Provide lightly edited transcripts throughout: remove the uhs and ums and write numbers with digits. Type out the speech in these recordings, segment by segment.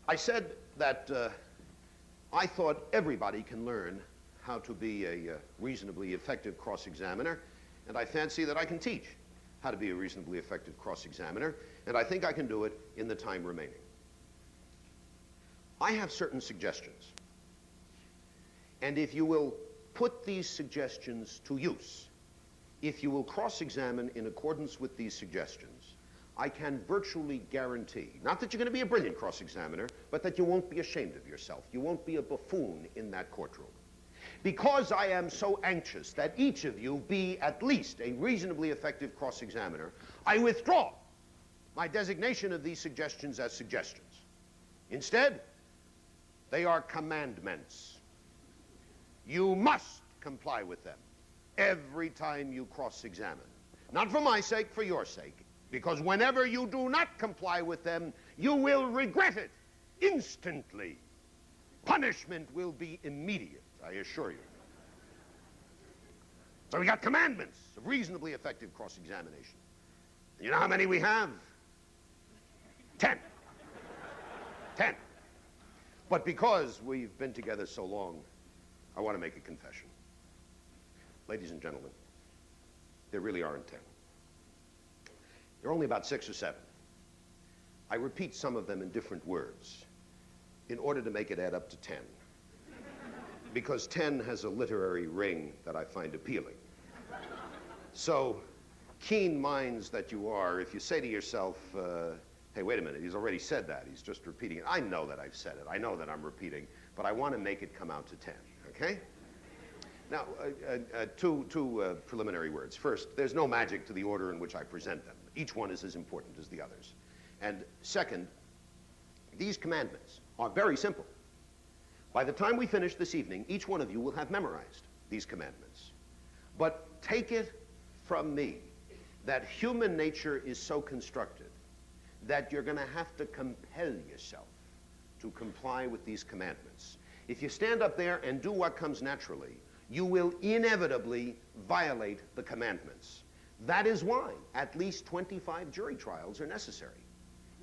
I said that I thought everybody can learn how to be a reasonably effective cross-examiner, and I fancy that I can teach how to be a reasonably effective cross-examiner, and I think I can do it in the time remaining. I have certain suggestions, and if you will put these suggestions to use, if you will cross-examine in accordance with these suggestions, I can virtually guarantee, not that you're going to be a brilliant cross-examiner, but that you won't be ashamed of yourself. You won't be a buffoon in that courtroom. Because I am so anxious that each of you be at least a reasonably effective cross-examiner, I withdraw my designation of these suggestions as suggestions. Instead, they are commandments. You must comply with them every time you cross-examine. Not for my sake, for your sake. Because whenever you do not comply with them, you will regret it instantly. Punishment will be immediate, I assure you. So we got commandments of reasonably effective cross-examination. You know how many we have? 10. 10. But because we've been together so long, I want to make a confession. Ladies and gentlemen, there really aren't 10. There are only about 6 or 7. I repeat some of them in different words in order to make it add up to 10. Because 10 has a literary ring that I find appealing. So, keen minds that you are, if you say to yourself, hey, wait a minute, he's already said that. He's just repeating it. I know that I've said it. I know that I'm repeating, but I want to make it come out to 10, okay? Now, two preliminary words. First, there's no magic to the order in which I present them. Each one is as important as the others. And second, these commandments are very simple. By the time we finish this evening, each one of you will have memorized these commandments. But take it from me that human nature is so constructed that you're going to have to compel yourself to comply with these commandments. If you stand up there and do what comes naturally, you will inevitably violate the commandments. That is why at least 25 jury trials are necessary.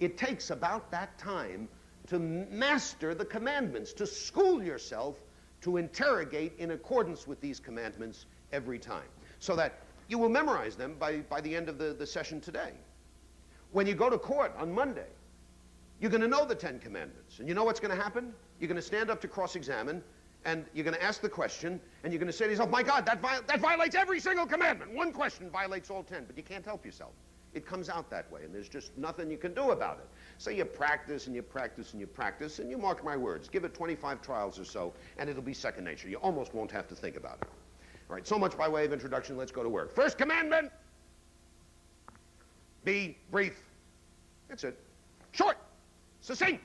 It takes about that time to master the commandments, to school yourself to interrogate in accordance with these commandments every time, so that you will memorize them by the end of the session today. When you go to court on Monday, you're going to know the 10 commandments. And you know what's going to happen? You're going to stand up to cross-examine, and you're going to ask the question, and you're going to say to yourself, my God, that violates every single commandment. One question violates all 10, but you can't help yourself. It comes out that way, and there's just nothing you can do about it. So you practice, and you practice, and you practice, and you mark my words. Give it 25 trials or so, and it'll be second nature. You almost won't have to think about it. All right, so much by way of introduction. Let's go to work. First commandment, be brief. That's it. Short, succinct.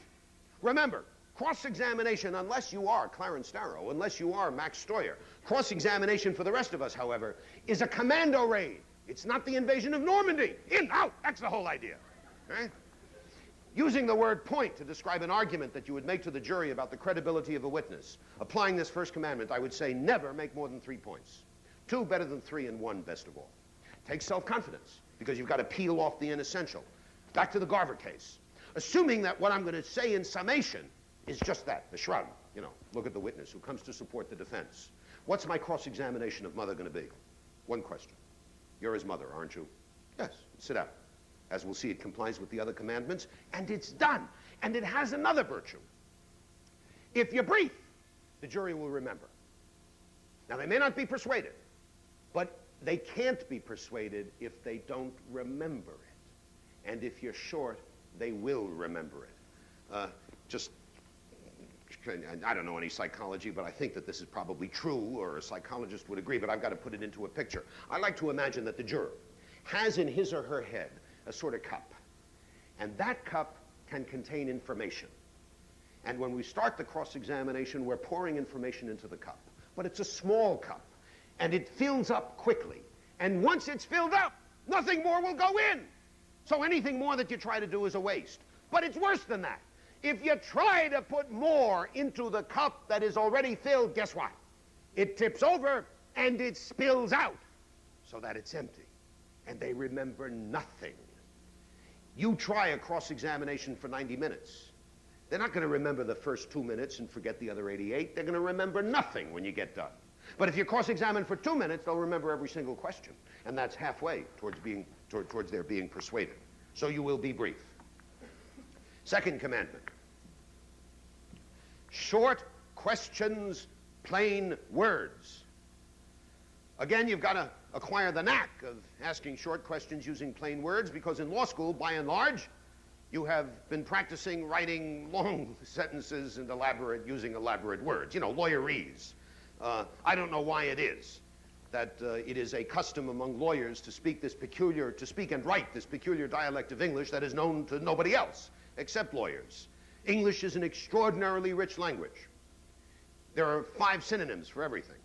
Remember, cross-examination, unless you are Clarence Darrow, unless you are Max Stoyer, cross-examination for the rest of us, however, is a commando raid. It's not the invasion of Normandy. In, out, that's the whole idea. Right? Using the word point to describe an argument that you would make to the jury about the credibility of a witness, applying this first commandment, I would say never make more than 3 points. 2 better than 3, and 1 best of all. Take self-confidence, because you've got to peel off the inessential. Back to the Garver case. Assuming that what I'm going to say in summation is just that, the shrug. You know, look at the witness who comes to support the defense. What's my cross-examination of Mother going to be? 1 question. You're his mother, aren't you? Yes. Sit down. As we'll see, it complies with the other commandments, and it's done. And it has another virtue. If you're brief, the jury will remember. Now, they may not be persuaded, but they can't be persuaded if they don't remember it. And if you're short, they will remember it. I don't know any psychology, but I think that this is probably true, or a psychologist would agree, but I've got to put it into a picture. I like to imagine that the juror has in his or her head a sort of cup, and that cup can contain information. And when we start the cross-examination, we're pouring information into the cup. But it's a small cup, and it fills up quickly. And once it's filled up, nothing more will go in. So anything more that you try to do is a waste. But it's worse than that. If you try to put more into the cup that is already filled, guess what? It tips over and it spills out so that it's empty. And they remember nothing. You try a cross-examination for 90 minutes, They're not going to remember the first 2 minutes and forget the other 88. They're going to remember nothing when you get done. But if you cross-examine for 2 minutes, they'll remember every single question. And that's halfway towards their being persuaded. So you will be brief. Second commandment. Short questions, plain words. Again, you've got to acquire the knack of asking short questions using plain words, because in law school, by and large, you have been practicing writing long sentences and using elaborate words. You know, lawyerese. I don't know why it is that it is a custom among lawyers to speak and write this peculiar dialect of English that is known to nobody else except lawyers. English is an extraordinarily rich language. There are 5 synonyms for everything.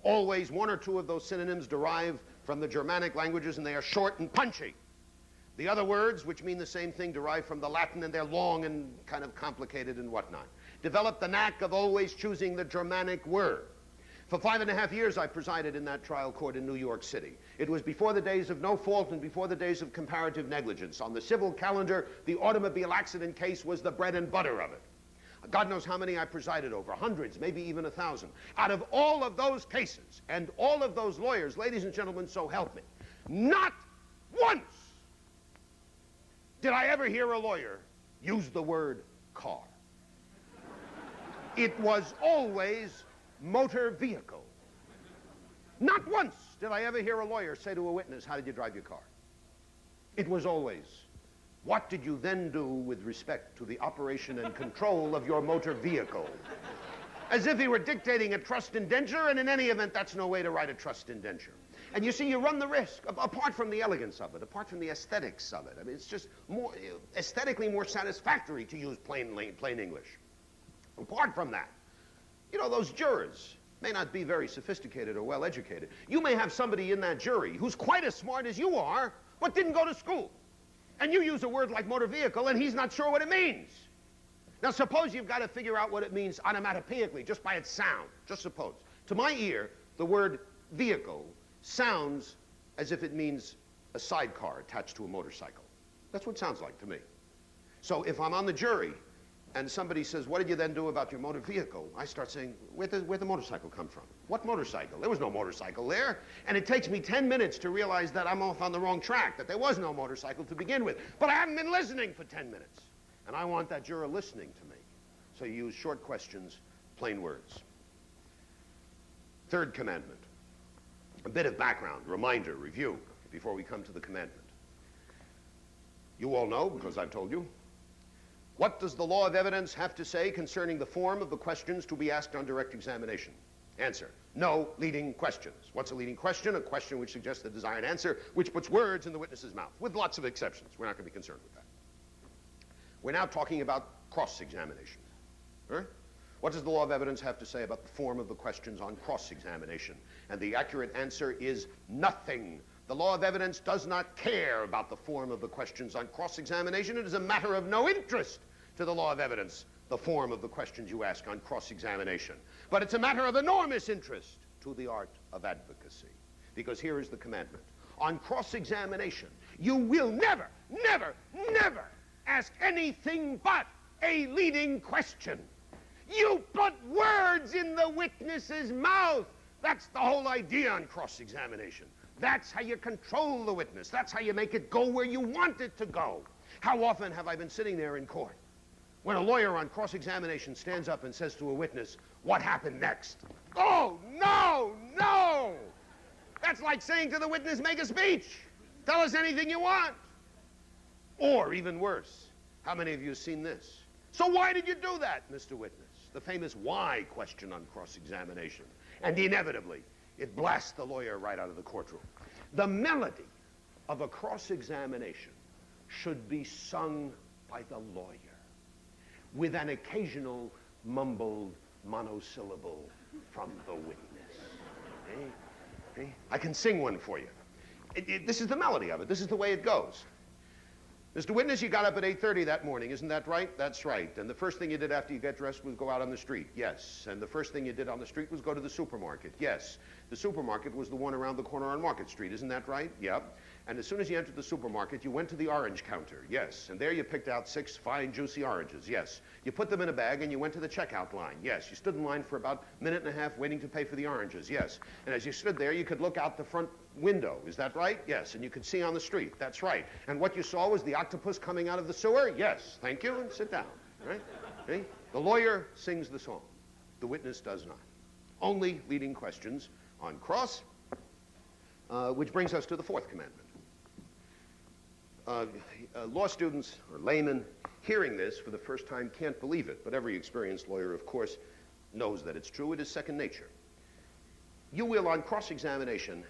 Always 1 or 2 of those synonyms derive from the Germanic languages, and they are short and punchy. The other words, which mean the same thing, derive from the Latin, and they're long and kind of complicated and whatnot. Develop the knack of always choosing the Germanic word. For 5.5 years, I presided in that trial court in New York City. It was before the days of no fault and before the days of comparative negligence. On the civil calendar, the automobile accident case was the bread and butter of it. God knows how many I presided over, hundreds, maybe even 1,000. Out of all of those cases and all of those lawyers, ladies and gentlemen, so help me, not once did I ever hear a lawyer use the word car. It was always motor vehicle. Not once did I ever hear a lawyer say to a witness, how did you drive your car? It was always, what did you then do with respect to the operation and control of your motor vehicle? As if he were dictating a trust indenture, and in any event, that's no way to write a trust indenture. And you see, you run the risk, apart from the elegance of it, apart from the aesthetics of it. I mean, it's just more aesthetically more satisfactory to use plain English. Apart from that, you know, those jurors may not be very sophisticated or well educated. You may have somebody in that jury who's quite as smart as you are, but didn't go to school. And you use a word like motor vehicle, and he's not sure what it means. Now, suppose you've got to figure out what it means onomatopoeically, just by its sound. Just suppose. To my ear, the word vehicle sounds as if it means a sidecar attached to a motorcycle. That's what it sounds like to me. So if I'm on the jury and somebody says, what did you then do about your motor vehicle? I start saying, where'd the motorcycle come from? What motorcycle? There was no motorcycle there. And it takes me 10 minutes to realize that I'm off on the wrong track, that there was no motorcycle to begin with. But I haven't been listening for 10 minutes. And I want that juror listening to me. So you use short questions, plain words. Third commandment. A bit of background, reminder, review, before we come to the commandment. You all know, because I've told you, what does the law of evidence have to say concerning the form of the questions to be asked on direct examination? Answer, no leading questions. What's a leading question? A question which suggests the desired answer, which puts words in the witness's mouth, with lots of exceptions. We're not going to be concerned with that. We're now talking about cross-examination. Huh? What does the law of evidence have to say about the form of the questions on cross-examination? And the accurate answer is nothing. The law of evidence does not care about the form of the questions on cross-examination. It is a matter of no interest to the law of evidence, the form of the questions you ask on cross-examination. But it's a matter of enormous interest to the art of advocacy. Because here is the commandment. On cross-examination, you will never, never, never ask anything but a leading question. You put words in the witness's mouth. That's the whole idea on cross-examination. That's how you control the witness. That's how you make it go where you want it to go. How often have I been sitting there in court when a lawyer on cross-examination stands up and says to a witness, what happened next? Oh, no, no! That's like saying to the witness, make a speech. Tell us anything you want. Or even worse, how many of you have seen this? So why did you do that, Mr. Witness? The famous why question on cross-examination. And inevitably, it blasts the lawyer right out of the courtroom. The melody of a cross-examination should be sung by the lawyer with an occasional mumbled monosyllable from the witness. Okay? I can sing one for you. This is the melody of it. This is the way it goes. Mr. Witness, you got up at 8:30 that morning, isn't that right? That's right. And the first thing you did after you got dressed was go out on the street. Yes. And the first thing you did on the street was go to the supermarket. Yes. The supermarket was the one around the corner on Market Street, isn't that right? Yep. And as soon as you entered the supermarket, you went to the orange counter, yes. And there you picked out 6 fine, juicy oranges, yes. You put them in a bag and you went to the checkout line, yes. You stood in line for about a minute and a half waiting to pay for the oranges, yes. And as you stood there, you could look out the front window, is that right? Yes. And you could see on the street, that's right. And what you saw was the octopus coming out of the sewer? Yes. Thank you, and sit down, right? Okay? The lawyer sings the song. The witness does not. Only leading questions on cross, which brings us to the 4th commandment. Law students or laymen hearing this for the first time can't believe it, but every experienced lawyer, of course, knows that it's true. It is second nature. You will, on cross-examination,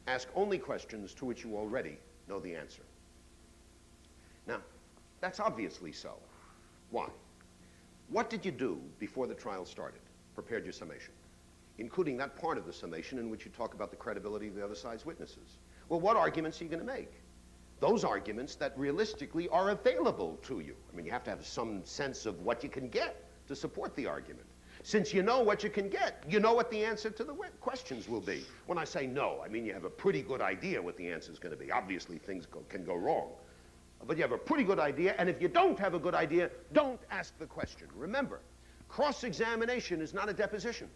ask only questions to which you already know the answer. Now, that's obviously so. Why? What did you do before the trial started? Prepared your summation, including that part of the summation in which you talk about the credibility of the other side's witnesses. Well, what arguments are you going to make? Those arguments that realistically are available to you. I mean, you have to have some sense of what you can get to support the argument. Since you know what you can get, you know what the answer to the questions will be. When I say no, I mean you have a pretty good idea what the answer is going to be. Obviously, things can go wrong. But you have a pretty good idea, and if you don't have a good idea, don't ask the question. Remember, cross-examination is not a deposition.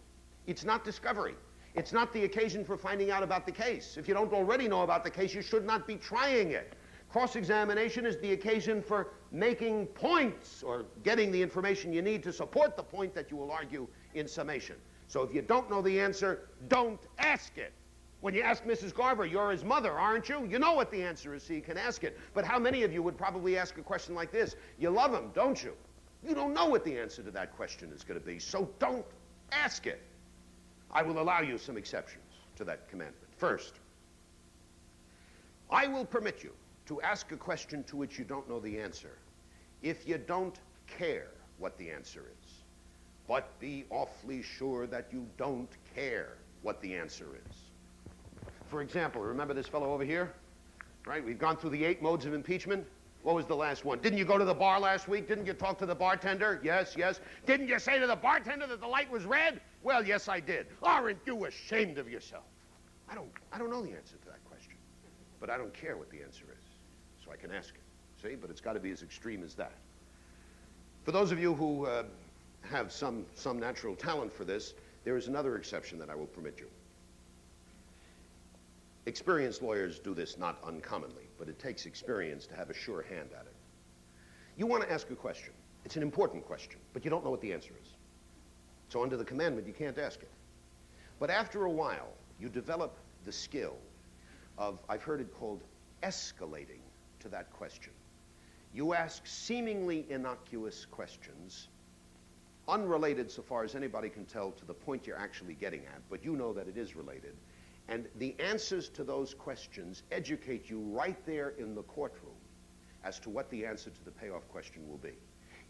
It's not discovery. It's not the occasion for finding out about the case. If you don't already know about the case, you should not be trying it. Cross-examination is the occasion for making points or getting the information you need to support the point that you will argue in summation. So if you don't know the answer, don't ask it. When you ask Mrs. Garver, you're his mother, aren't you? You know what the answer is, so you can ask it. But how many of you would probably ask a question like this? You love him, don't you? You don't know what the answer to that question is going to be, so don't ask it. I will allow you some exceptions to that commandment. First, I will permit you to ask a question to which you don't know the answer if you don't care what the answer is. But be awfully sure that you don't care what the answer is. For example, remember this fellow over here? Right? We've gone through the 8 modes of impeachment. What was the last one? Didn't you go to the bar last week? Didn't you talk to the bartender? Yes, yes. Didn't you say to the bartender that the light was red? Well, yes, I did. Aren't you ashamed of yourself? I don't know the answer to that question, but I don't care what the answer is, so I can ask it. See, but it's got to be as extreme as that. For those of you who have some natural talent for this, there is another exception that I will permit you. Experienced lawyers do this not uncommonly, but it takes experience to have a sure hand at it. You want to ask a question. It's an important question, but you don't know what the answer is. So under the commandment, you can't ask it. But after a while, you develop the skill of, I've heard it called escalating to that question. You ask seemingly innocuous questions, unrelated so far as anybody can tell to the point you're actually getting at, but you know that it is related. And the answers to those questions educate you right there in the courtroom as to what the answer to the payoff question will be.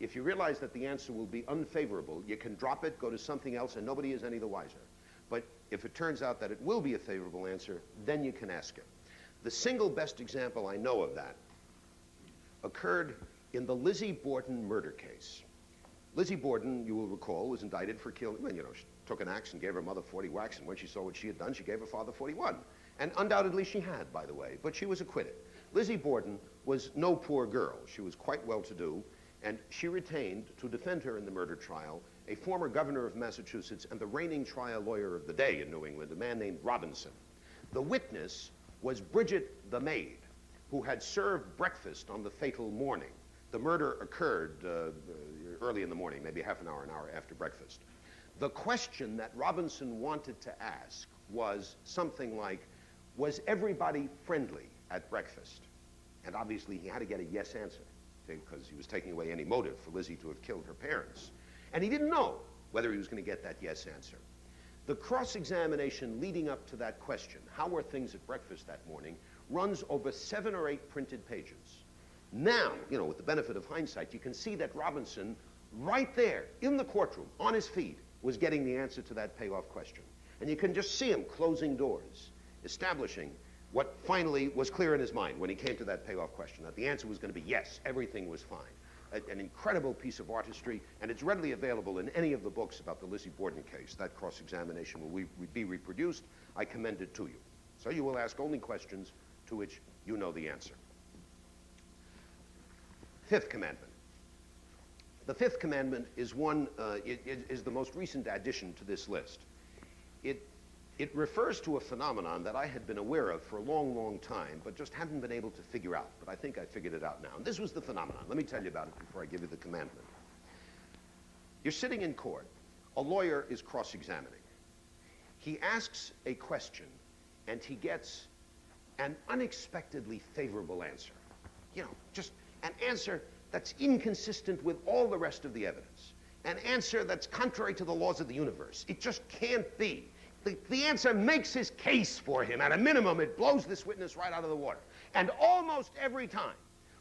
If you realize that the answer will be unfavorable, you can drop it, go to something else, and nobody is any the wiser. But if it turns out that it will be a favorable answer, then you can ask it. The single best example I know of that occurred in the Lizzie Borden murder case. Lizzie Borden, you will recall, was indicted for killing, well, she took an axe and gave her mother 40 whacks, and when she saw what she had done, she gave her father 41. And undoubtedly she had, by the way, but she was acquitted. Lizzie Borden was no poor girl. She was quite well-to-do, and she retained, to defend her in the murder trial, a former governor of Massachusetts and the reigning trial lawyer of the day in New England, a man named Robinson. The witness was Bridget the maid, who had served breakfast on the fatal morning. The murder occurred early in the morning, maybe half an hour after breakfast. The question that Robinson wanted to ask was something like, was everybody friendly at breakfast? And obviously he had to get a yes answer, because he was taking away any motive for Lizzie to have killed her parents. And he didn't know whether he was going to get that yes answer. The cross-examination leading up to that question, how were things at breakfast that morning, runs over 7 or 8 printed pages. Now, with the benefit of hindsight, you can see that Robinson, right there in the courtroom, on his feet, was getting the answer to that payoff question. And you can just see him closing doors, establishing what finally was clear in his mind when he came to that payoff question, that the answer was going to be yes, everything was fine. an incredible piece of artistry, and it's readily available in any of the books about the Lizzie Borden case. That cross-examination will be reproduced. I commend it to you. So you will ask only questions to which you know the answer. Fifth commandment. The fifth commandment is is the most recent addition to this list. It refers to a phenomenon that I had been aware of for a long, long time, but just hadn't been able to figure out. But I think I figured it out now. And this was the phenomenon. Let me tell you about it before I give you the commandment. You're sitting in court. A lawyer is cross-examining. He asks a question, and he gets an unexpectedly favorable answer. You know, just an answer that's inconsistent with all the rest of the evidence. An answer that's contrary to the laws of the universe. It just can't be. The answer makes his case for him. At a minimum, it blows this witness right out of the water. And almost every time,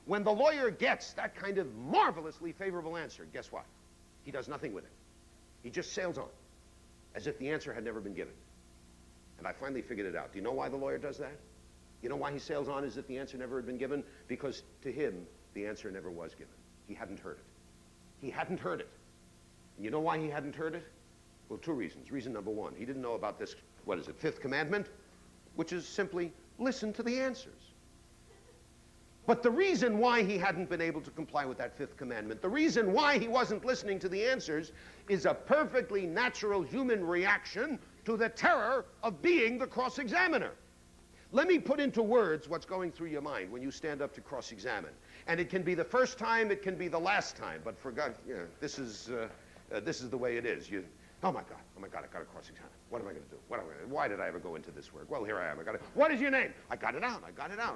when the lawyer gets that kind of marvelously favorable answer, guess what? He does nothing with it. He just sails on, as if the answer had never been given. And I finally figured it out. Do you know why the lawyer does that? You know why he sails on as if the answer never had been given? Because to him, the answer never was given. He hadn't heard it. He hadn't heard it. And you know why he hadn't heard it? Well, two reasons. Reason number one, he didn't know about this, what is it, fifth commandment, which is simply listen to the answers. But the reason why he hadn't been able to comply with that fifth commandment, the reason why he wasn't listening to the answers, is a perfectly natural human reaction to the terror of being the cross-examiner. Let me put into words what's going through your mind when you stand up to cross-examine. And it can be the first time, it can be the last time, but for God, you know, this is the way it is. Oh my God, I got to cross-examine. What am I going to do? Why did I ever go into this work? Well, here I am. What is your name? I got it out.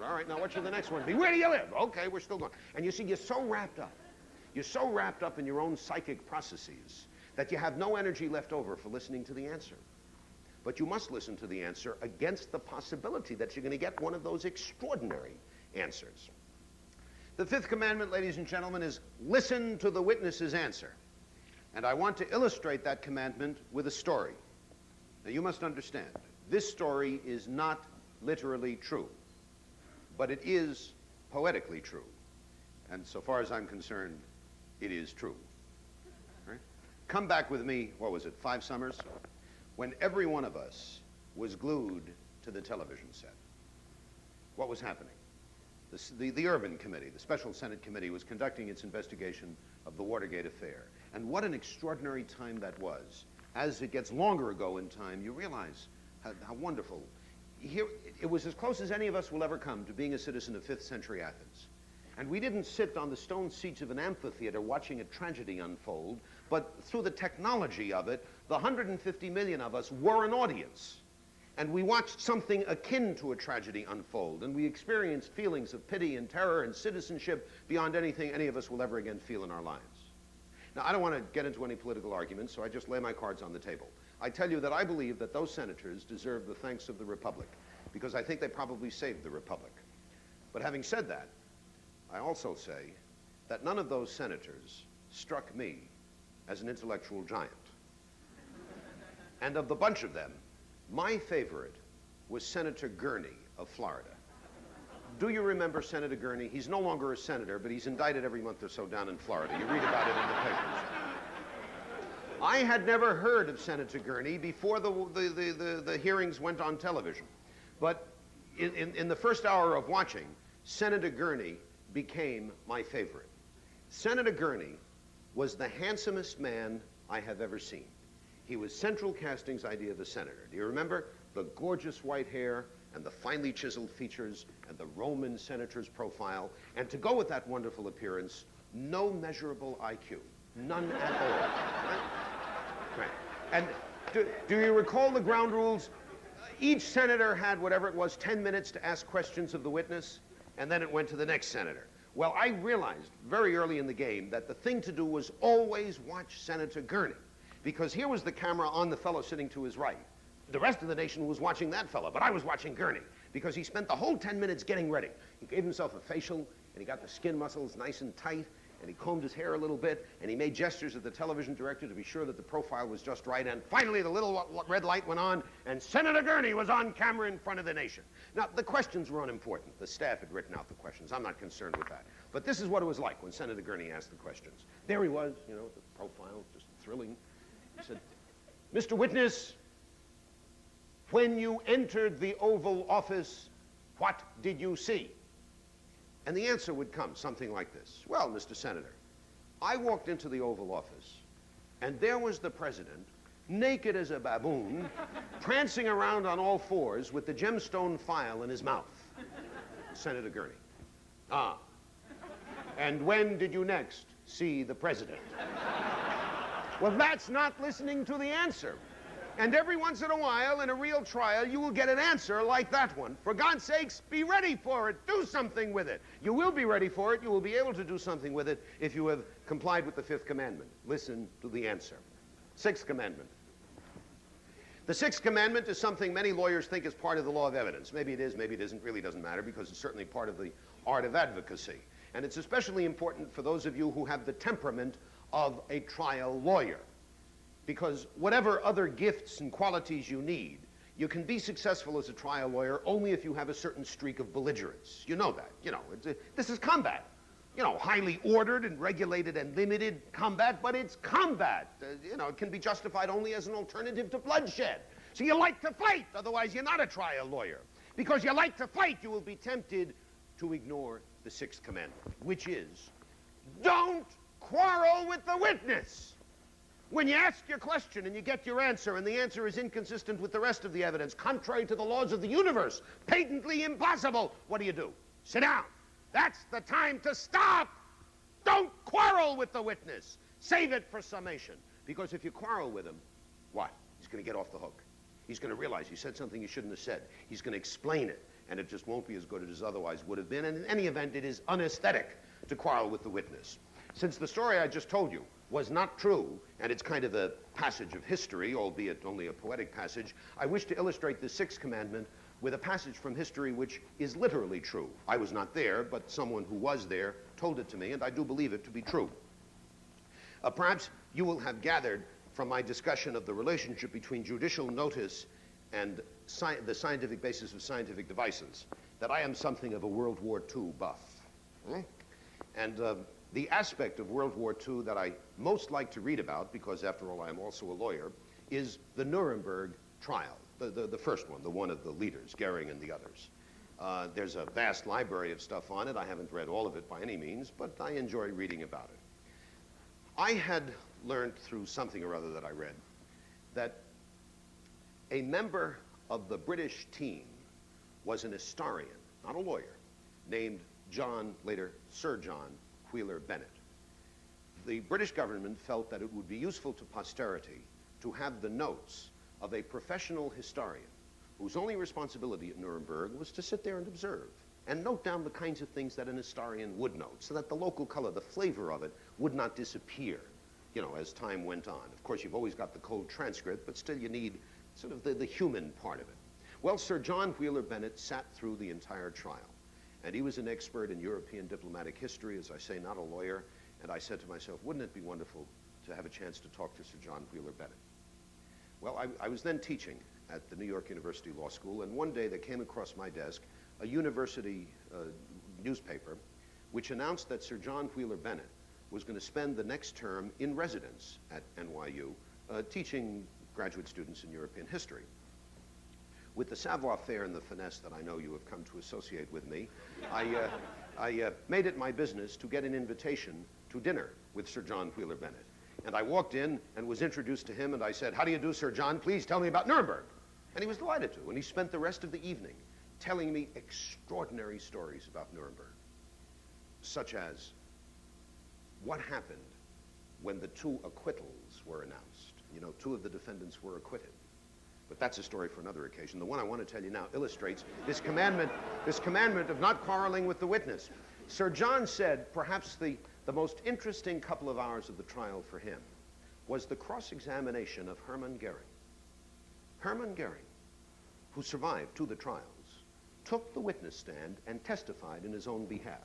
All right, now what should the next one be? Where do you live? Okay, we're still going. And you see, you're so wrapped up in your own psychic processes that you have no energy left over for listening to the answer. But you must listen to the answer against the possibility that you're going to get one of those extraordinary answers. The fifth commandment, ladies and gentlemen, is listen to the witness's answer. And I want to illustrate that commandment with a story. Now, you must understand, this story is not literally true, but it is poetically true. And so far as I'm concerned, it is true. Right? Come back with me, what was it, 5 summers? When every one of us was glued to the television set. What was happening? The Irving Committee, the Special Senate Committee, was conducting its investigation of the Watergate affair. And what an extraordinary time that was. As it gets longer ago in time, you realize how wonderful. Here, it was as close as any of us will ever come to being a citizen of 5th century Athens. And we didn't sit on the stone seats of an amphitheater watching a tragedy unfold, but through the technology of it, the 150 million of us were an audience. And we watched something akin to a tragedy unfold, and we experienced feelings of pity and terror and citizenship beyond anything any of us will ever again feel in our lives. Now, I don't want to get into any political arguments, so I just lay my cards on the table. I tell you that I believe that those senators deserve the thanks of the Republic, because I think they probably saved the Republic. But having said that, I also say that none of those senators struck me as an intellectual giant. And of the bunch of them, my favorite was Senator Gurney of Florida. Do you remember Senator Gurney? He's no longer a senator, but he's indicted every month or so down in Florida. You read about it in the papers. I had never heard of Senator Gurney before the hearings went on television. But in the first hour of watching, Senator Gurney became my favorite. Senator Gurney was the handsomest man I have ever seen. He was Central Casting's idea of the senator. Do you remember? The gorgeous white hair and the finely chiseled features and the Roman senator's profile. And to go with that wonderful appearance, no measurable IQ. None at all. Right? And do you recall the ground rules? Each senator had, whatever it was, 10 minutes to ask questions of the witness, and then it went to the next senator. Well, I realized very early in the game that the thing to do was always watch Senator Gurney, because here was the camera on the fellow sitting to his right. The rest of the nation was watching that fellow, but I was watching Gurney, because he spent the whole 10 minutes getting ready. He gave himself a facial, and he got the skin muscles nice and tight, and he combed his hair a little bit, and he made gestures at the television director to be sure that the profile was just right, and finally the little red light went on, and Senator Gurney was on camera in front of the nation. Now, the questions were unimportant. The staff had written out the questions. I'm not concerned with that. But this is what it was like when Senator Gurney asked the questions. There he was, you know, the profile, just thrilling. He said, Mr. Witness, when you entered the Oval Office, what did you see? And the answer would come something like this. Well, Mr. Senator, I walked into the Oval Office, and there was the president, naked as a baboon, prancing around on all fours with the gemstone file in his mouth. Senator Gurney. Ah. And when did you next see the president? Well, that's not listening to the answer. And every once in a while, in a real trial, you will get an answer like that one. For God's sakes, be ready for it. Do something with it. You will be ready for it. You will be able to do something with it if you have complied with the fifth commandment. Listen to the answer. Sixth commandment. The sixth commandment is something many lawyers think is part of the law of evidence. Maybe it is, maybe it isn't, really doesn't matter, because it's certainly part of the art of advocacy. And it's especially important for those of you who have the temperament of a trial lawyer. Because whatever other gifts and qualities you need, you can be successful as a trial lawyer only if you have a certain streak of belligerence. You know that. You know, this is combat. You know, highly ordered and regulated and limited combat, but it's combat. You know, it can be justified only as an alternative to bloodshed. So you like to fight, otherwise you're not a trial lawyer. Because you like to fight, you will be tempted to ignore the sixth commandment, which is, don't quarrel with the witness. When you ask your question and you get your answer, and the answer is inconsistent with the rest of the evidence, contrary to the laws of the universe, patently impossible, what do? Sit down. That's the time to stop. Don't quarrel with the witness. Save it for summation. Because if you quarrel with him, what? He's going to get off the hook. He's going to realize he said something he shouldn't have said. He's going to explain it, and it just won't be as good as it otherwise would have been. And in any event, it is unaesthetic to quarrel with the witness. Since the story I just told you was not true, and it's kind of a passage of history, albeit only a poetic passage, I wish to illustrate the sixth commandment with a passage from history which is literally true. I was not there, but someone who was there told it to me, and I do believe it to be true. Perhaps you will have gathered from my discussion of the relationship between judicial notice and the scientific basis of scientific devices that I am something of a World War II buff. And the aspect of World War II that I most like to read about, because after all I am also a lawyer, is the Nuremberg trial, the first one, the one of the leaders, Goering and the others. There's a vast library of stuff on it. I haven't read all of it by any means, but I enjoy reading about it. I had learned through something or other that I read that a member of the British team was an historian, not a lawyer, named John, later Sir John Wheeler Bennett. The British government felt that it would be useful to posterity to have the notes of a professional historian whose only responsibility at Nuremberg was to sit there and observe and note down the kinds of things that an historian would note, so that the local color, the flavor of it, would not disappear, you know, as time went on. Of course, you've always got the cold transcript, but still you need sort of the human part of it. Well, Sir John Wheeler Bennett sat through the entire trial. And he was an expert in European diplomatic history, as I say, not a lawyer. And I said to myself, wouldn't it be wonderful to have a chance to talk to Sir John Wheeler Bennett? Well, I was then teaching at the New York University Law School, and one day there came across my desk a university newspaper which announced that Sir John Wheeler Bennett was going to spend the next term in residence at NYU teaching graduate students in European history. With the savoir-faire and the finesse that I know you have come to associate with me, I made it my business to get an invitation to dinner with Sir John Wheeler Bennett. And I walked in and was introduced to him, and I said, "How do you do, Sir John? Please tell me about Nuremberg." And he was delighted to, and he spent the rest of the evening telling me extraordinary stories about Nuremberg, such as what happened when the two acquittals were announced. You know, two of the defendants were acquitted. But that's a story for another occasion. The one I want to tell you now illustrates this commandment of not quarreling with the witness. Sir John said perhaps the most interesting couple of hours of the trial for him was the cross-examination of Hermann Goering. Hermann Goering, who survived to the trials, took the witness stand and testified in his own behalf.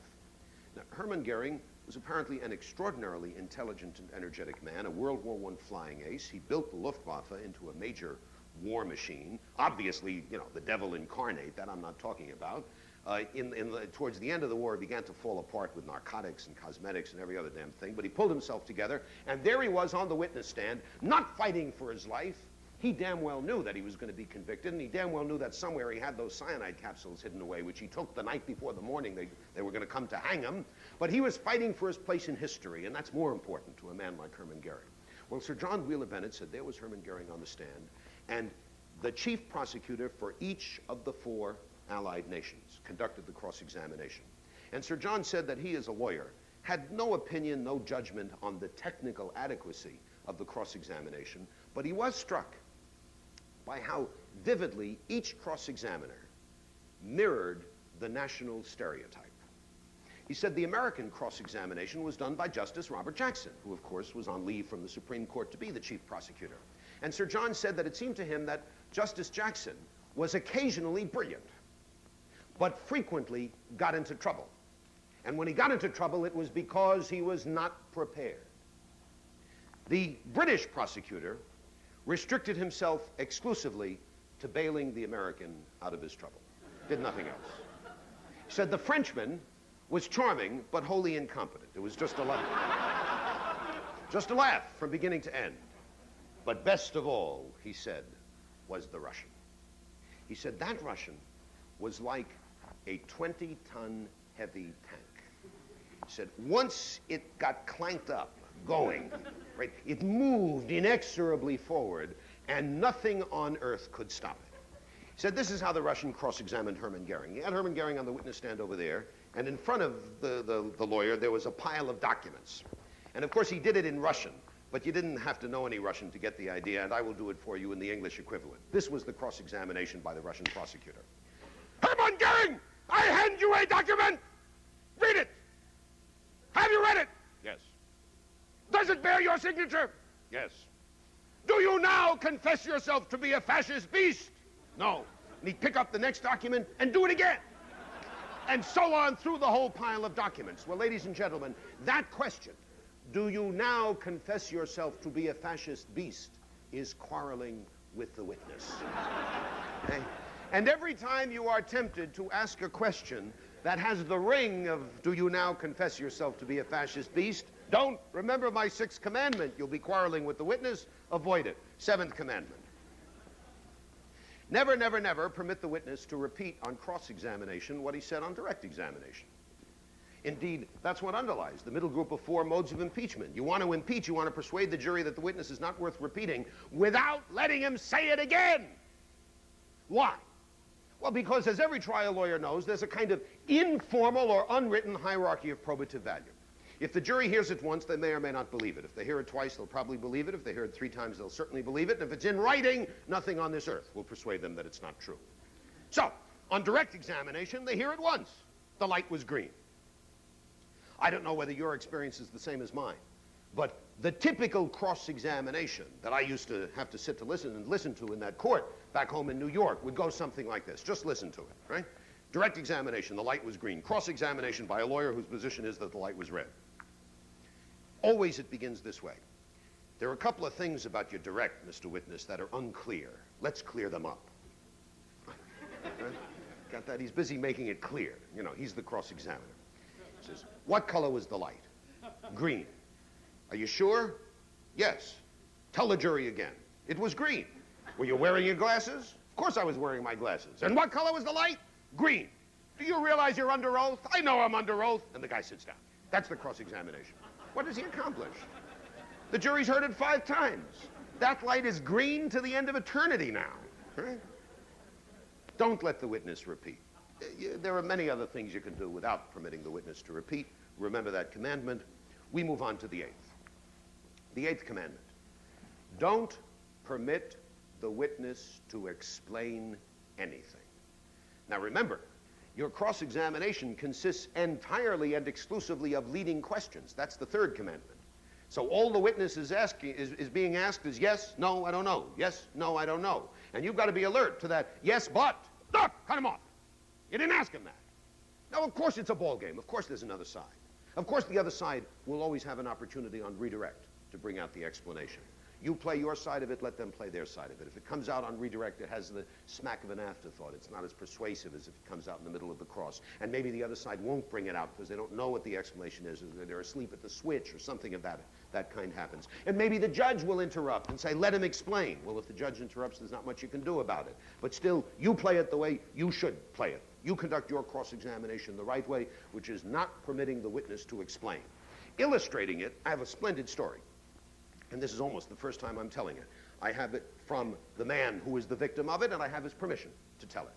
Now, Hermann Goering was apparently an extraordinarily intelligent and energetic man, a World War I flying ace. He built the Luftwaffe into a major war machine. Obviously, you know, the devil incarnate, that I'm not talking about. towards the end of the war, he began to fall apart with narcotics and cosmetics and every other damn thing, but he pulled himself together, and there he was on the witness stand, not fighting for his life. He damn well knew that he was going to be convicted, and he damn well knew that somewhere he had those cyanide capsules hidden away, which he took the night before the morning they were going to come to hang him. But he was fighting for his place in history, and that's more important to a man like Herman Goering. Well, Sir John Wheeler Bennett said there was Herman Goering on the stand, and the chief prosecutor for each of the 4 Allied nations conducted the cross-examination. And Sir John said that he, as a lawyer, had no opinion, no judgment on the technical adequacy of the cross-examination, but he was struck by how vividly each cross-examiner mirrored the national stereotype. He said the American cross-examination was done by Justice Robert Jackson, who of course was on leave from the Supreme Court to be the chief prosecutor. And Sir John said that it seemed to him that Justice Jackson was occasionally brilliant, but frequently got into trouble. And when he got into trouble, it was because he was not prepared. The British prosecutor restricted himself exclusively to bailing the American out of his trouble. Did nothing else. He said the Frenchman was charming, but wholly incompetent. It was just a laugh. Just a laugh from beginning to end. But best of all, he said, was the Russian. He said that Russian was like a 20-ton heavy tank. He said once it got clanked up, going, right, it moved inexorably forward, and nothing on earth could stop it. He said this is how the Russian cross-examined Herman Goering. He had Herman Goering on the witness stand over there, and in front of the lawyer there was a pile of documents. And of course he did it in Russian, but you didn't have to know any Russian to get the idea, and I will do it for you in the English equivalent. This was the cross-examination by the Russian prosecutor. Herman Goering, I hand you a document. Read it. Have you read it? Yes. Does it bear your signature? Yes. Do you now confess yourself to be a fascist beast? No. And he'd pick up the next document and do it again. And so on through the whole pile of documents. Well, ladies and gentlemen, that question, do you now confess yourself to be a fascist beast, is quarreling with the witness. Okay? And every time you are tempted to ask a question that has the ring of, do you now confess yourself to be a fascist beast? Don't. Remember my 6th commandment. You'll be quarreling with the witness. Avoid it. 7th commandment. Never, never, never permit the witness to repeat on cross-examination what he said on direct examination. Indeed, that's what underlies the middle group of 4 modes of impeachment. You want to impeach, you want to persuade the jury that the witness is not worth repeating without letting him say it again. Why? Well, because as every trial lawyer knows, there's a kind of informal or unwritten hierarchy of probative value. If the jury hears it once, they may or may not believe it. If they hear it twice, they'll probably believe it. If they hear it 3 times, they'll certainly believe it. And if it's in writing, nothing on this earth will persuade them that it's not true. So, on direct examination, they hear it once. The light was green. I don't know whether your experience is the same as mine, but the typical cross-examination that I used to have to sit to listen to in that court back home in New York would go something like this. Just listen to it, right? Direct examination, the light was green. Cross-examination by a lawyer whose position is that the light was red. Always it begins this way. There are a couple of things about your direct, Mr. Witness, that are unclear. Let's clear them up. Right? Got that? He's busy making it clear. You know, he's the cross-examiner. He says, what color was the light? Green. Are you sure? Yes. Tell the jury again. It was green. Were you wearing your glasses? Of course I was wearing my glasses. And what color was the light? Green. Do you realize you're under oath? I know I'm under oath. And the guy sits down. That's the cross-examination. What does he accomplish? The jury's heard it 5 times. That light is green to the end of eternity now. Right? Don't let the witness repeat. There are many other things you can do without permitting the witness to repeat. Remember that commandment. We move on to the 8th. The 8th commandment. Don't permit the witness to explain anything. Now remember, your cross-examination consists entirely and exclusively of leading questions. That's the 3rd commandment. So all the witness is being asked is yes, no, I don't know. Yes, no, I don't know. And you've got to be alert to that yes, but. Stop! Cut him off. You didn't ask him that. Now, of course it's a ball game. Of course there's another side. Of course the other side will always have an opportunity on redirect to bring out the explanation. You play your side of it, let them play their side of it. If it comes out on redirect, it has the smack of an afterthought. It's not as persuasive as if it comes out in the middle of the cross. And maybe the other side won't bring it out because they don't know what the explanation is, or they're asleep at the switch, or something of that kind happens. And maybe the judge will interrupt and say, let him explain. Well, if the judge interrupts, there's not much you can do about it. But still, you play it the way you should play it. You conduct your cross-examination the right way, which is not permitting the witness to explain. Illustrating it, I have a splendid story. And this is almost the first time I'm telling it. I have it from the man who is the victim of it, and I have his permission to tell it.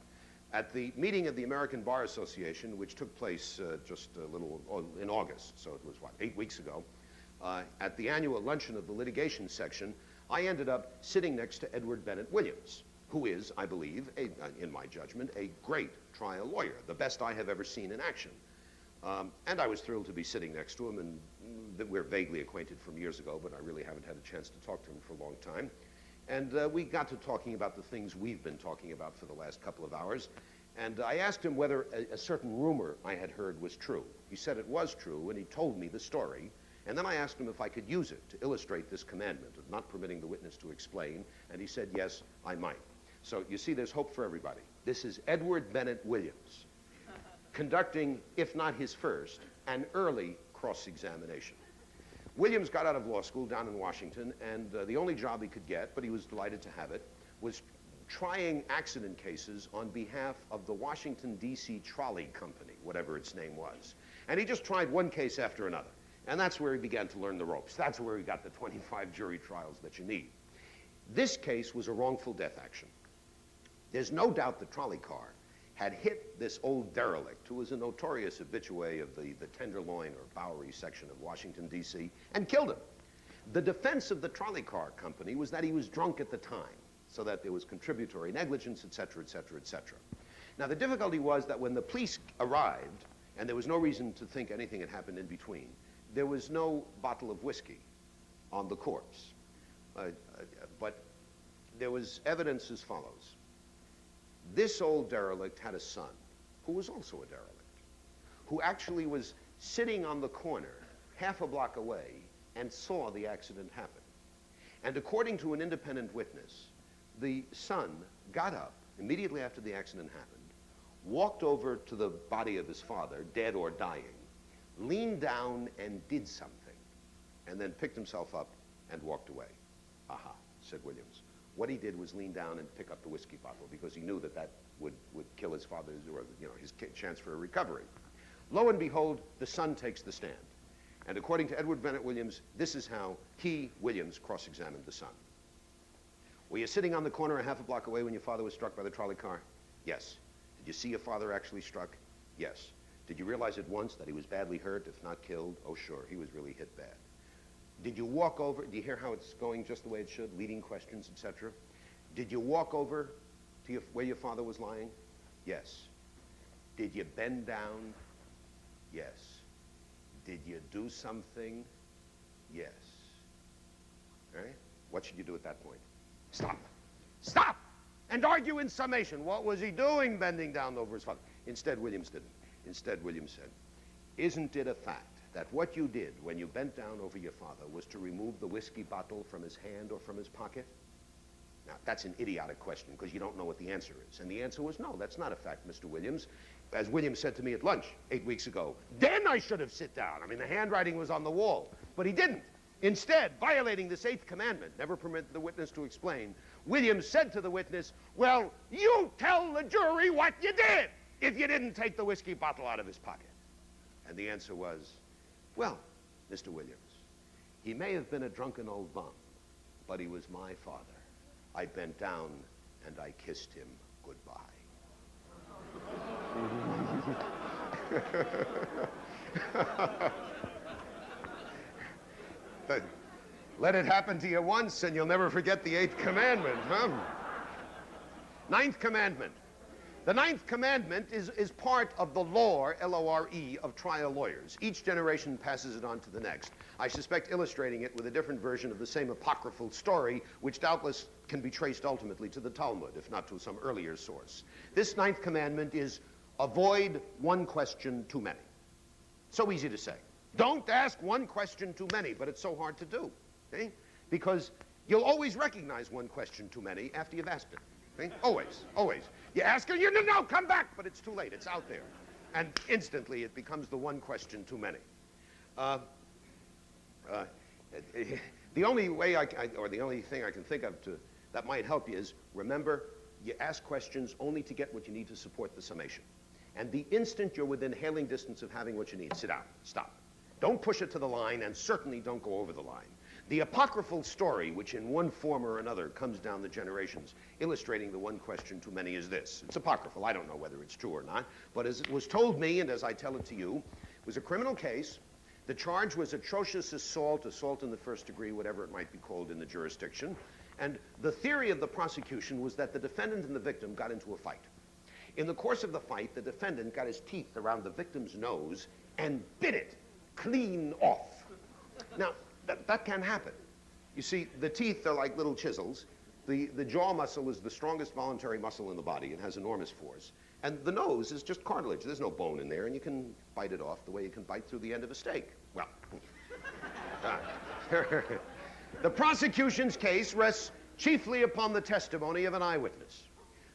At the meeting of the American Bar Association, which took place just a little in August, so it was, 8 weeks ago, at the annual luncheon of the litigation section, I ended up sitting next to Edward Bennett Williams, who is, I believe, in my judgment, a great trial lawyer, the best I have ever seen in action. And I was thrilled to be sitting next to him, and we're vaguely acquainted from years ago, but I really haven't had a chance to talk to him for a long time. And we got to talking about the things we've been talking about for the last couple of hours. And I asked him whether a certain rumor I had heard was true. He said it was true, and he told me the story. And then I asked him if I could use it to illustrate this commandment of not permitting the witness to explain, and he said, yes, I might. So you see, there's hope for everybody. This is Edward Bennett Williams conducting, if not his first, an early cross-examination. Williams got out of law school down in Washington, and the only job he could get, but he was delighted to have it, was trying accident cases on behalf of the Washington, D.C. Trolley Company, whatever its name was. And he just tried one case after another. And that's where he began to learn the ropes. That's where he got the 25 jury trials that you need. This case was a wrongful death action. There's no doubt the trolley car had hit this old derelict, who was a notorious habitué of the Tenderloin or Bowery section of Washington, D.C., and killed him. The defense of the trolley car company was that he was drunk at the time, so that there was contributory negligence, et cetera, et cetera, et cetera. Now, the difficulty was that when the police arrived, and there was no reason to think anything had happened in between, there was no bottle of whiskey on the corpse. But there was evidence as follows. This old derelict had a son who was also a derelict, who actually was sitting on the corner half a block away and saw the accident happen. And according to an independent witness, the son got up immediately after the accident happened, walked over to the body of his father, dead or dying, leaned down and did something, and then picked himself up and walked away. Aha, said Williams. What he did was lean down and pick up the whiskey bottle because he knew that that would kill his father's, or his chance for a recovery. Lo and behold, the son takes the stand. And according to Edward Bennett Williams, this is how he, Williams, cross-examined the son. Were you sitting on the corner a half a block away when your father was struck by the trolley car? Yes. Did you see your father actually struck? Yes. Did you realize at once that he was badly hurt, if not killed? Oh, sure, he was really hit bad. Did you walk over? Do you hear how it's going just the way it should? Leading questions, etc. Did you walk over to where your father was lying? Yes. Did you bend down? Yes. Did you do something? Yes. All right? What should you do at that point? Stop. Stop! And argue in summation. What was he doing bending down over his father? Instead, Williams didn't. Instead, Williams said, isn't it a fact that what you did when you bent down over your father was to remove the whiskey bottle from his hand or from his pocket? Now, that's an idiotic question because you don't know what the answer is. And the answer was no, that's not a fact, Mr. Williams. As Williams said to me at lunch 8 weeks ago, then I should have sit down. I mean, the handwriting was on the wall, but he didn't. Instead, violating this 8th commandment, never permit the witness to explain, Williams said to the witness, well, you tell the jury what you did if you didn't take the whiskey bottle out of his pocket. And the answer was, well, Mr. Williams, he may have been a drunken old bum, but he was my father. I bent down and I kissed him goodbye. Let it happen to you once and you'll never forget the 8th commandment, huh? 9th commandment. The 9th commandment is part of the lore, L-O-R-E, of trial lawyers. Each generation passes it on to the next. I suspect illustrating it with a different version of the same apocryphal story, which doubtless can be traced ultimately to the Talmud, if not to some earlier source. This 9th commandment is avoid one question too many. So easy to say. Don't ask one question too many, but it's so hard to do, okay? Because You'll always recognize one question too many after you've asked it. See? Always, always. You ask her, you no, come back, but it's too late. It's out there. And instantly it becomes the one question too many. The only way or the only thing I can think of that might help you is, remember, you ask questions only to get what you need to support the summation. And the instant you're within hailing distance of having what you need, sit down, stop. Don't push it to the line, and certainly don't go over the line. The apocryphal story, which in one form or another comes down the generations, illustrating the one question too many, is this. It's apocryphal. I don't know whether it's true or not, but as it was told me, and as I tell it to you, it was a criminal case. The charge was atrocious assault, assault in the first degree, whatever it might be called in the jurisdiction. And the theory of the prosecution was that the defendant and the victim got into a fight. In the course of the fight, the defendant got his teeth around the victim's nose and bit it clean off. Now, that can happen. You see, the teeth are like little chisels. The jaw muscle is the strongest voluntary muscle in the body. It has enormous force. And the nose is just cartilage. There's no bone in there, and you can bite it off the way you can bite through the end of a steak. Well, the prosecution's case rests chiefly upon the testimony of an eyewitness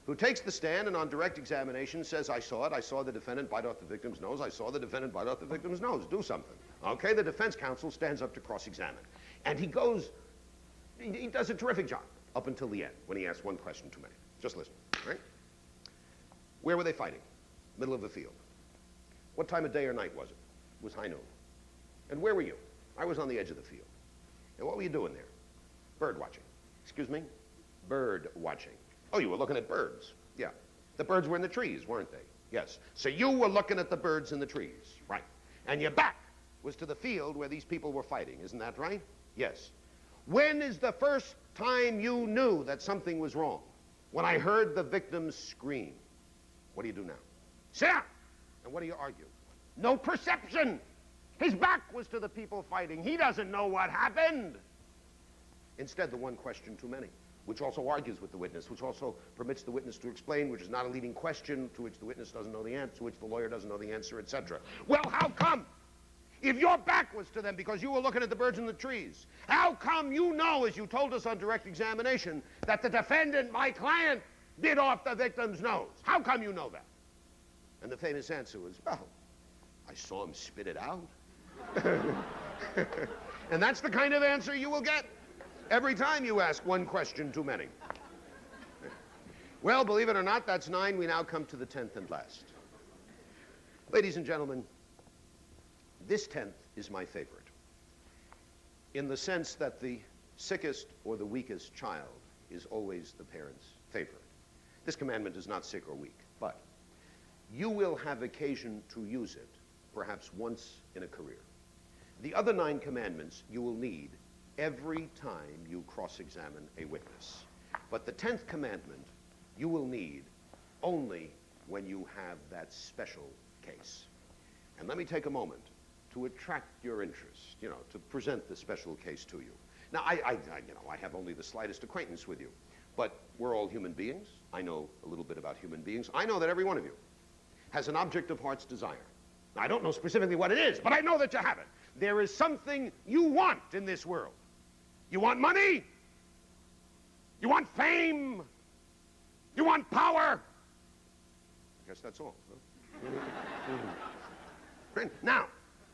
who takes the stand and on direct examination says, I saw it. I saw the defendant bite off the victim's nose. I saw the defendant bite off the victim's nose. Do something. Okay, the defense counsel stands up to cross-examine. And he does a terrific job up until the end when he asks one question too many. Just listen, right? Where were they fighting? Middle of the field. What time of day or night was it? It was high noon. And where were you? I was on the edge of the field. And what were you doing there? Bird watching. Excuse me? Bird watching. Oh, you were looking at birds. Yeah. The birds were in the trees, weren't they? Yes. So you were looking at the birds in the trees. Right. And your back was to the field where these people were fighting. Isn't that right? Yes. When is the first time you knew that something was wrong? When I heard the victim scream. What do you do now? Sit down. And what do you argue? No perception. His back was to the people fighting. He doesn't know what happened. Instead, the one question too many, which also argues with the witness, which also permits the witness to explain, which is not a leading question, to which the witness doesn't know the answer, to which the lawyer doesn't know the answer, etc. Well, how come? If your back was to them because you were looking at the birds in the trees, how come you know, as you told us on direct examination, that the defendant, my client, bit off the victim's nose? How come you know that? And the famous answer was, well, I saw him spit it out. And that's the kind of answer you will get every time you ask one question too many. Well, believe it or not, that's 9. We now come to the 10th and last. Ladies and gentlemen, this 10th is my favorite, in the sense that the sickest or the weakest child is always the parent's favorite. This commandment is not sick or weak, but you will have occasion to use it perhaps once in a career. The other 9 commandments you will need every time you cross-examine a witness. But the 10th commandment you will need only when you have that special case. And let me take a moment to attract your interest, to present the special case to you. Now, I have only the slightest acquaintance with you, but we're all human beings. I know a little bit about human beings. I know that every one of you has an object of heart's desire. Now, I don't know specifically what it is, but I know that you have it. There is something you want in this world. You want money? You want fame? You want power? I guess that's all. Huh? Now,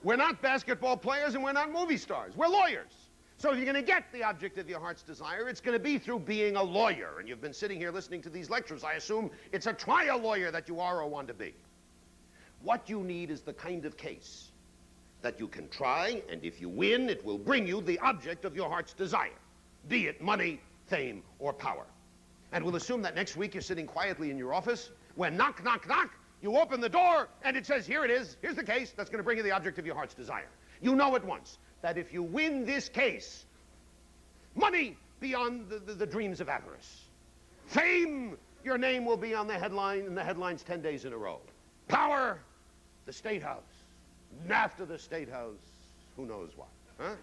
we're not basketball players and we're not movie stars. We're lawyers. So if you're going to get the object of your heart's desire, it's going to be through being a lawyer. And you've been sitting here listening to these lectures. I assume it's a trial lawyer that you are or want to be. What you need is the kind of case that you can try, and if you win, it will bring you the object of your heart's desire, be it money, fame, or power. And we'll assume that next week you're sitting quietly in your office when knock, knock, knock, you open the door and it says, here it is, here's the case that's going to bring you the object of your heart's desire. You know at once that if you win this case, money beyond the dreams of avarice, fame, your name will be on the headlines 10 days in a row. Power, the State House. And after the State House, who knows what, huh?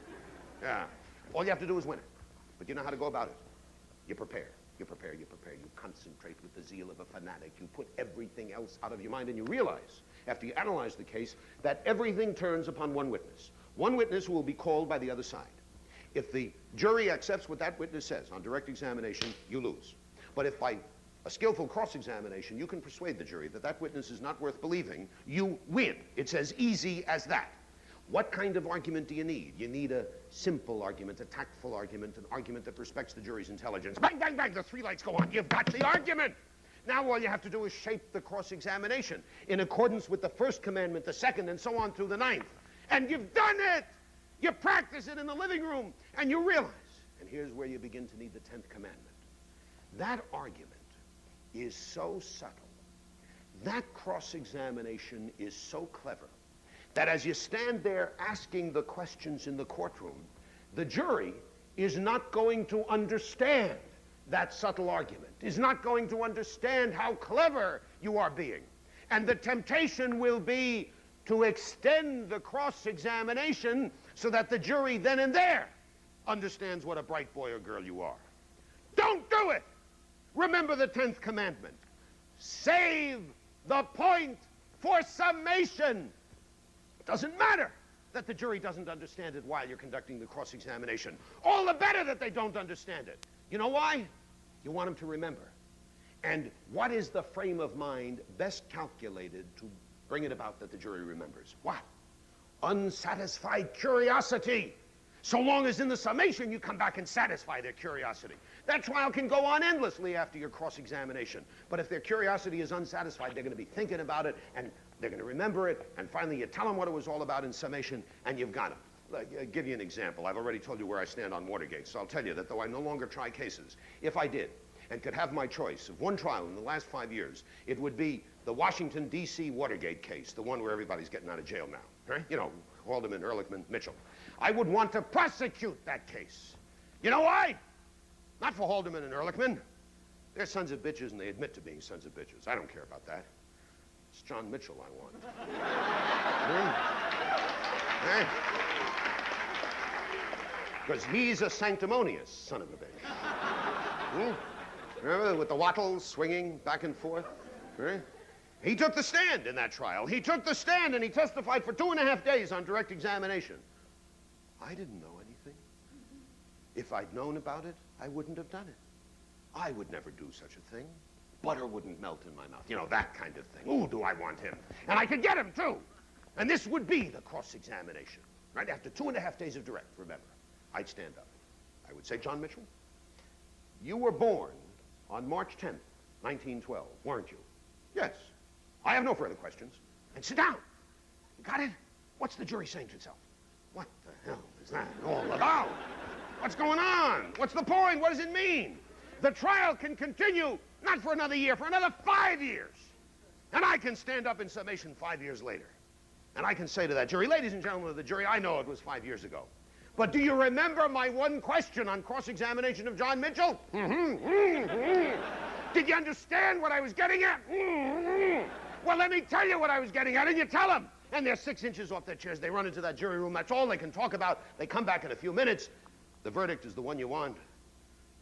Yeah. All you have to do is win it. But you know how to go about it. You prepare, you prepare, you prepare. You concentrate with the zeal of a fanatic. You put everything else out of your mind, and you realize, after you analyze the case, that everything turns upon one witness. One witness who will be called by the other side. If the jury accepts what that witness says on direct examination, you lose. But if by a skillful cross-examination you can persuade the jury that that witness is not worth believing, you win. It's as easy as that. What kind of argument do you need? You need a simple argument, a tactful argument, an argument that respects the jury's intelligence. Bang, bang, bang, the three lights go on. You've got the argument. Now all you have to do is shape the cross-examination in accordance with the first commandment, the second, and so on through the ninth. And you've done it! You practice it in the living room, and you realize, and here's where you begin to need the 10th commandment. That argument is so subtle, that cross-examination is so clever, that as you stand there asking the questions in the courtroom, the jury is not going to understand that subtle argument, is not going to understand how clever you are being. And the temptation will be to extend the cross-examination so that the jury then and there understands what a bright boy or girl you are. Don't do it! Remember the 10th commandment. Save the point for summation. It doesn't matter that the jury doesn't understand it while you're conducting the cross-examination. All the better that they don't understand it. You know why? You want them to remember. And what is the frame of mind best calculated to bring it about that the jury remembers? What? Unsatisfied curiosity. So long as in the summation you come back and satisfy their curiosity. That trial can go on endlessly after your cross-examination. But if their curiosity is unsatisfied, they're going to be thinking about it, and they're going to remember it, and finally you tell them what it was all about in summation, and you've got them. I'll give you an example. I've already told you where I stand on Watergate, so I'll tell you that though I no longer try cases, if I did, and could have my choice of one trial in the last 5 years, it would be the Washington, D.C. Watergate case, the one where everybody's getting out of jail now. Right? You know, Haldeman, Ehrlichman, Mitchell. I would want to prosecute that case. You know why? Not for Haldeman and Ehrlichman. They're sons of bitches, and they admit to being sons of bitches. I don't care about that. It's John Mitchell I want. Because he's a sanctimonious son of a bitch. Remember, with the wattles swinging back and forth? Right? He took the stand in that trial. He took the stand and he testified for 2.5 days on direct examination. I didn't know anything. If I'd known about it, I wouldn't have done it. I would never do such a thing. Butter wouldn't melt in my mouth. You know, that kind of thing. Ooh, do I want him. And I could get him, too. And this would be the cross-examination. Right after 2.5 days of direct, remember. I'd stand up. I would say, John Mitchell, you were born on March 10th, 1912, weren't you? Yes. I have no further questions. And sit down. You got it? What's the jury saying to itself? What the hell is that all about? What's going on? What's the point? What does it mean? The trial can continue, not for another year, for another 5 years. And I can stand up in summation 5 years later. And I can say to that jury, ladies and gentlemen of the jury, I know it was 5 years ago. But do you remember my one question on cross-examination of John Mitchell? Did you understand what I was getting at? Well, let me tell you what I was getting at, and you tell them. And they're 6 inches off their chairs. They run into that jury room. That's all they can talk about. They come back in a few minutes. The verdict is the one you want.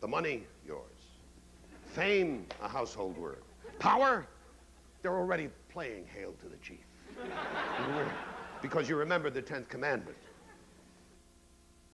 The money, yours. Fame, a household word. Power, they're already playing Hail to the Chief. Because you remembered the 10th commandment.